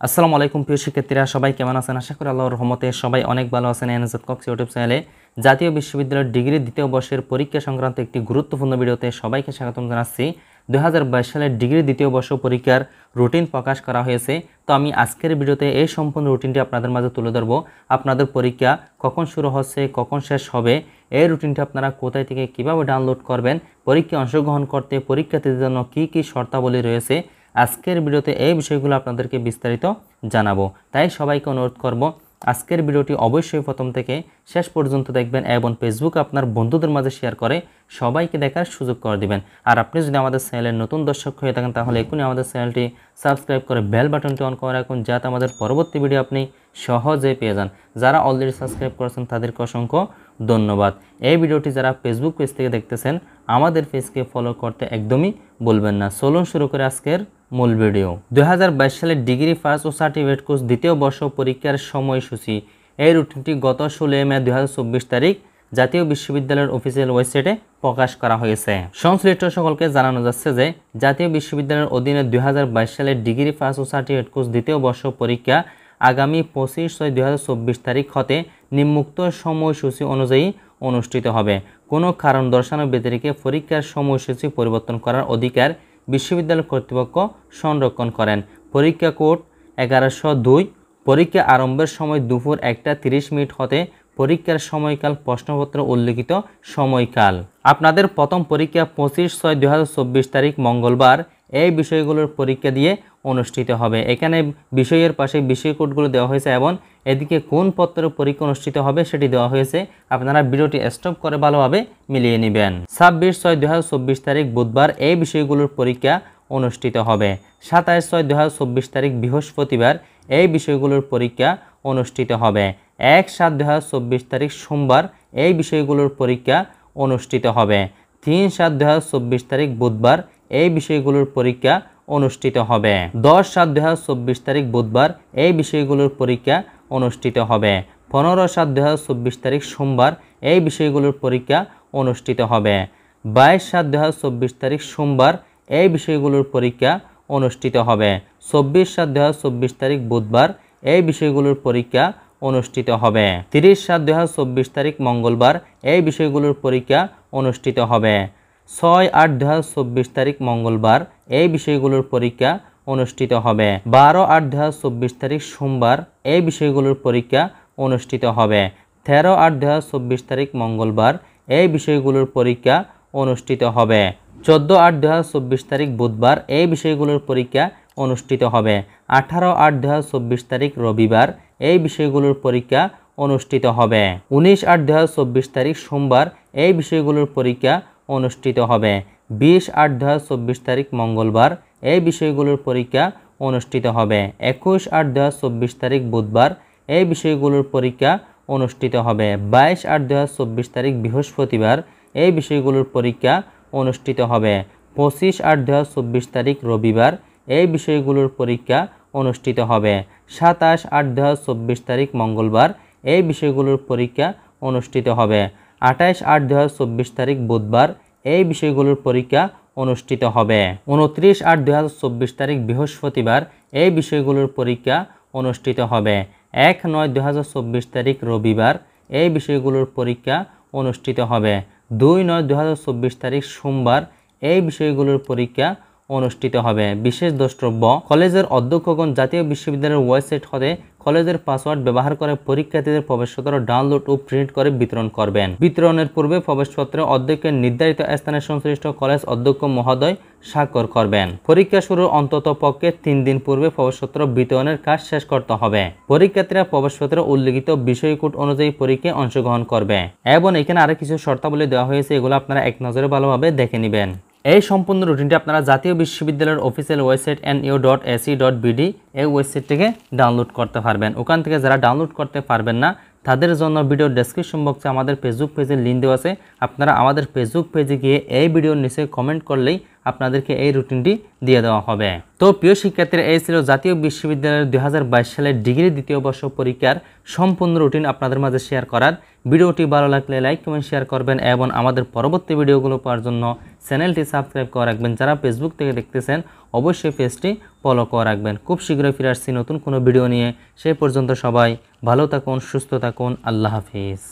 আসসালামু আলাইকুম প্রিয় শিক্ষার্থীরা, সবাই কেমন আছেন? আশা করি আল্লাহর রহমতে সবাই অনেক ভালো আছেন। এনএসএড কক্স ইউটিউব চ্যানেলে জাতীয় বিশ্ববিদ্যালয়ের ডিগ্রি দ্বিতীয় বর্ষের পরীক্ষা সংক্রান্ত একটি গুরুত্বপূর্ণ ভিডিওতে সবাইকে স্বাগতম জানাচ্ছি। 2022 সালের ডিগ্রি দ্বিতীয় বর্ষ পরীক্ষার রুটিন প্রকাশ করা হয়েছে। তো আমি আজকের ভিডিওতে এই সম্পূর্ণ রুটিনটি আপনাদের মাঝে তুলে ধরবো। আপনাদের পরীক্ষা কখন শুরু হচ্ছে, কখন শেষ হবে, এই রুটিনটি আপনারা কোথায় থেকে কিভাবে ডাউনলোড করবেন, পরীক্ষায় অংশগ্রহণ করতে পরীক্ষার্থীদের জন্য কী কী শর্তাবলী রয়েছে, আজকের ভিডিওতে এই বিষয়গুলো আপনাদেরকে বিস্তারিত জানাবো। তাই সবাইকে অনুরোধ করব আজকের ভিডিওটি অবশ্যই প্রথম থেকে শেষ পর্যন্ত দেখবেন এবং ফেসবুক আপনার বন্ধুদের মাঝে শেয়ার করে সবাইকে দেখার সুযোগ করে দিবেন। আর আপনি যদি আমাদের চ্যানেলের নতুন দর্শক হয়ে থাকেন তাহলে এখনই আমাদের চ্যানেলটি সাবস্ক্রাইব করে বেল বাটনটি অন করে রাখুন, যাতে আমাদের পরবর্তী ভিডিও আপনি সহজে পেয়ে যান। যারা অলরেডি সাবস্ক্রাইব করেছেন তাদেরকে অসংখ্য ধন্যবাদ। এই ভিডিওটি যারা ফেসবুক পেজ থেকে দেখতেছেন আমাদের পেজকে ফলো করতে একদমই ভুলবেন না। চলুন শুরু করে আজকের মূল ভিডিও। 2022 সালের ডিগ্রি ফার্স্ট ও সার্টিফিকেট কোর্স দ্বিতীয় বর্ষ পরীক্ষার সময়সূচি। এই রুটিনটি গত 16 মে 2024 তারিখ জাতীয় বিশ্ববিদ্যালয়ের অফিসিয়াল ওয়েবসাইটে প্রকাশ করা হয়েছে। সংশ্লিষ্ট সকলকে জানানো যাচ্ছে যে জাতীয় বিশ্ববিদ্যালয়ের অধীনে 2022 সালের ডিগ্রি ফার্স্ট ও সার্টিফিকেট কোর্স দ্বিতীয় বর্ষ পরীক্ষা আগামী 25/6/2024 তারিখ হতে নিম্নোক্ত সময়সূচি অনুযায়ী অনুষ্ঠিত হবে। কোনো কারণ দর্শানো ব্যতিরেকে পরীক্ষার সময়সূচি পরিবর্তন করার অধিকার বিশ্ববিদ্যালয় কর্তৃপক্ষ সংরক্ষণ করেন। পরীক্ষা কোড 1102। পরীক্ষা আরম্ভের সময় দুপুর 1:30 হতে পরীক্ষার সময়কাল প্রশ্নপত্র উল্লিখিত সময়কাল। আপনাদের প্রথম পরীক্ষা 25/6/2024 তারিখ মঙ্গলবার। এই বিষয়গুলোর পরীক্ষা দিয়ে অনুষ্ঠিত হবে। এখানে বিষয়ের পাশে বিষয় কোডগুলো দেওয়া হয়েছে এবং এদিকে কোন পত্রের পরীক্ষা অনুষ্ঠিত হবে সেটি দেওয়া হয়েছে। আপনারা ভিডিওটি স্টপ করে ভালোভাবে মিলিয়ে নেবেন। 26/6/2024 তারিখ বুধবার এই বিষয়গুলোর পরীক্ষা অনুষ্ঠিত হবে। 27/6/2024 তারিখ বৃহস্পতিবার এই বিষয়গুলোর পরীক্ষা অনুষ্ঠিত হবে। 1/7/2024 তারিখ সোমবার এই বিষয়গুলোর পরীক্ষা অনুষ্ঠিত হবে। 3/7/2024 তারিখ বুধবার এই বিষয়গুলোর পরীক্ষা অনুষ্ঠিত হবে। 10/7/2024 তারিখ বুধবার এই বিষয়গুলোর পরীক্ষা অনুষ্ঠিত হবে। 15/7/2024 তারিখ সোমবার এই বিষয়গুলোর পরীক্ষা অনুষ্ঠিত হবে। 22/7/2024 তারিখ সোমবার এই বিষয়গুলোর পরীক্ষা অনুষ্ঠিত হবে। 24/7/2024 তারিখ বুধবার এই বিষয়গুলোর পরীক্ষা অনুষ্ঠিত হবে। 30/7/2024 তারিখ মঙ্গলবার এই বিষয়গুলোর পরীক্ষা অনুষ্ঠিত হবে। 6/8/2024 তারিখ মঙ্গলবার এই বিষয়গুলোর পরীক্ষা অনুষ্ঠিত হবে। 12/8/2024 তারিখ সোমবার এই বিষয়গুলোর পরীক্ষা অনুষ্ঠিত হবে। 13/8/2024 তারিখ মঙ্গলবার এই বিষয়গুলোর পরীক্ষা অনুষ্ঠিত হবে। 14/8/2024 তারিখ বুধবার এই বিষয়গুলোর পরীক্ষা অনুষ্ঠিত হবে। 18/8/2024 তারিখ রবিবার এই বিষয়গুলোর পরীক্ষা অনুষ্ঠিত হবে। 19/8/2024 তারিখ সোমবার এই বিষয়গুলোর পরীক্ষা অনুষ্ঠিত হবে। 20/8/2024 তারিখ মঙ্গলবার এই বিষয়গুলোর পরীক্ষা অনুষ্ঠিত হবে। 21/8/2024 তারিখ বুধবার এই বিষয়গুলোর পরীক্ষা অনুষ্ঠিত হবে। 22/8/2024 তারিখ বৃহস্পতিবার এই বিষয়গুলোর পরীক্ষা অনুষ্ঠিত হবে। 25/8/2024 তারিখ রবিবার এই বিষয়গুলোর পরীক্ষা অনুষ্ঠিত হবে। 27/8/2024 তারিখ মঙ্গলবার এই বিষয়গুলোর পরীক্ষা অনুষ্ঠিত হবে। 28/8/2024 তারিখ বুধবার এই বিষয়গুলোর পরীক্ষা অনুষ্ঠিত হবে। 29/8/2024 তারিখ বৃহস্পতিবার এই বিষয়গুলোর পরীক্ষা অনুষ্ঠিত হবে। 1/9/2024 তারিখ রবিবার এই বিষয়গুলোর পরীক্ষা অনুষ্ঠিত হবে। 2/9/2024 তারিখ সোমবার এই বিষয়গুলোর পরীক্ষা অনুষ্ঠিত হবে। বিশেষ দ্রষ্টব্য: কলেজের অধ্যক্ষগণ জাতীয় বিশ্ববিদ্যালয়ের ওয়েবসাইট হতে কলেজের পাসওয়ার্ড ব্যবহার করে পরীক্ষার্থীদের প্রবেশপত্র ডাউনলোড ও প্রিন্ট করে বিতরণ করবেন। বিতরণের পূর্বে প্রবেশপত্রে অধ্যক্ষের নির্ধারিত স্থানে সংশ্লিষ্ট কলেজ অধ্যক্ষ মহোদয় স্বাক্ষর করবেন। পরীক্ষা শুরুর অন্তত পক্ষে 3 দিন পূর্বে প্রবেশপত্র বিতরণের কাজ শেষ করতে হবে। পরীক্ষার্থীরা প্রবেশপত্রে উল্লিখিত বিষয় কোড অনুযায়ী পরীক্ষায় অংশগ্রহণ করবে। এবং এখানে আরো কিছু শর্তাবলী দেওয়া হয়েছে, এগুলো আপনারা এক নজরে ভালোভাবে দেখে নেবেন। এই সম্পূর্ণ রুটিনটি আপনারা জাতীয় বিশ্ববিদ্যালয়ের অফিসিয়াল ওয়েবসাইট nu.ac.bd এই ওয়েবসাইট থেকে ডাউনলোড করতে পারবেন। ওখান থেকে যারা ডাউনলোড করতে পারবেন না তাদের জন্য ভিডিও ডেসক্রিপশন বক্সে আমাদের ফেসবুক পেজের লিঙ্ক দেওয়া আছে। আপনারা আমাদের ফেসবুক পেজে গিয়ে এই ভিডিওর নিচে কমেন্ট করলেই আপনাদেরকে এই রুটিনটি দিয়ে দেওয়া হবে। তো প্রিয় শিক্ষার্থীরা, এই ছিল জাতীয় বিশ্ববিদ্যালয়ের 2022 সালের ডিগ্রি দ্বিতীয় বর্ষ পরীক্ষার সম্পূর্ণ রুটিন আপনাদের মাঝে শেয়ার করার। ভিডিওটি ভালো লাগলে লাইক কমেন্ট শেয়ার করবেন এবং আমাদের পরবর্তী ভিডিওগুলো পাওয়ার জন্য চ্যানেলটি সাবস্ক্রাইব করে রাখবেন। যারা ফেসবুক থেকে দেখতেছেন অবশ্যই পেজটি ফলো করে রাখবেন। খুব শীঘ্রই ফিরে আসছি নতুন কোনো ভিডিও নিয়ে। সেই পর্যন্ত সবাই ভালো থাকুন, সুস্থ থাকুন। আল্লাহ হাফিজ।